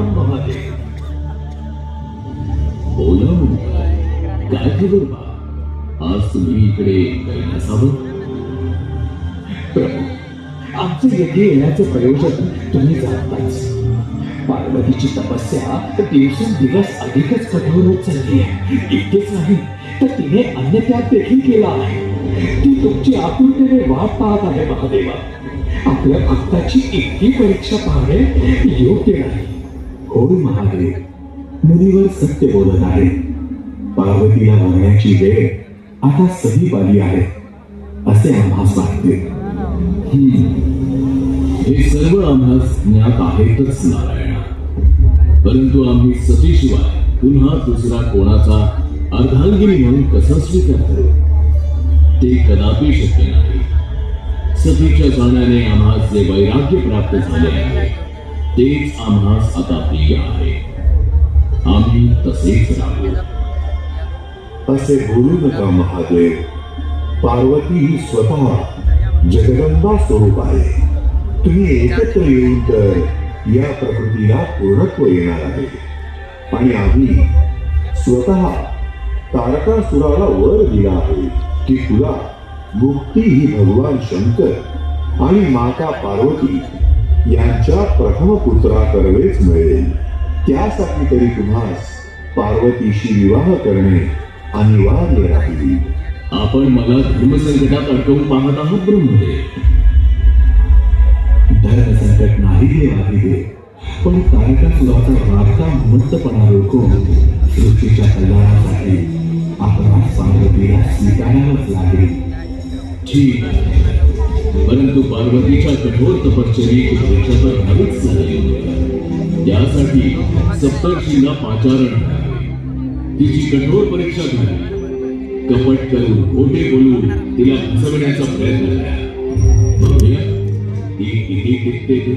राम महादेव. बोला मुंबई, काय खबर बा? आज तुम्ही इकडे काही नसावं. प्रभू, आमचं येथे येण्याचं प्रयोजन तुम्ही जाणताच. पार्वतीची तपस्या दिवसेंदिवस अधिकच कठोर होत चालली आहे. इतकेच नाही तर तिने अन्नत्याग देखील केला आहे. ती तुमची आतुरतेने वाट पाहत आहे महादेवा. आपल्या भक्ताची इतकी परीक्षा पाहणे योग्य नाही. होय महादेव, मुनीवर सत्य बोलत आहे. पार्वतीला मरण्याची वेळ आता समीप आली आहे असे आम्हास वाटते. हे सर्व आम्हास ज्ञात आहेतच नारायणा, परंतु आम्ही सतीशिवाय पुन्हा दुसरा कोणाचा अर्धांगिनी म्हणून कसा स्वीकार करू? ते कदापि शक्य नाही. सतीच्या जाण्याने आम्हास जे वैराग्य प्राप्त झाले आहे तेच आम्हास आता प्रिय आहे. आम्ही तसेच राहू. असे बोलू नका महादेव. पार्वती ही स्वतः जगदंबा स्वरूप आहे. तुम्ही एकत्र येऊन तर या प्रकृतीला पूर्णत्व येणार आहे. आणि आम्ही स्वतः तारकासुराला वर दिला आहे की तुला मुक्ती ही भगवान शंकर आणि माता पार्वती यांच्या प्रथम पुत्राकरवेच मिळेल. त्यासाठी तरी तुम्हास पार्वतीशी विवाह करणे अनिवार्य राहील. आपण मला धर्मसंकटात अडकवून पाहत आहात ब्रह्मदेव. धर्मसंकट नाही देवादिदेव, पण तारकासुराचा वाढता म्हणतपणा रोखून सृष्टीच्या कल्याणासाठी आपण पार्वतीला स्वीकारावंच लागेल. ठीक आहे, परंतु पार्वतीच्या कठोर तपश्चर्येची परीक्षा तर घ्यावीच लागेल. त्यासाठी सप्तर्षींना पाचारण करावे. तिची कठोर परीक्षा घ्यावी. कपट करून खोटे बोलून तिला फसवण्याचा प्रयत्न करा. बघूया ती किती टिकते ते.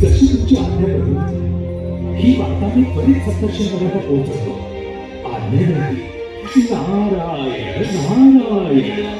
जशी तुमची आज्ञा करू. ही वार्ता मी त्वरित सप्तर्षींपर्यंत पोहोचवतो. आज्ञा नाही. नारायण नारायण.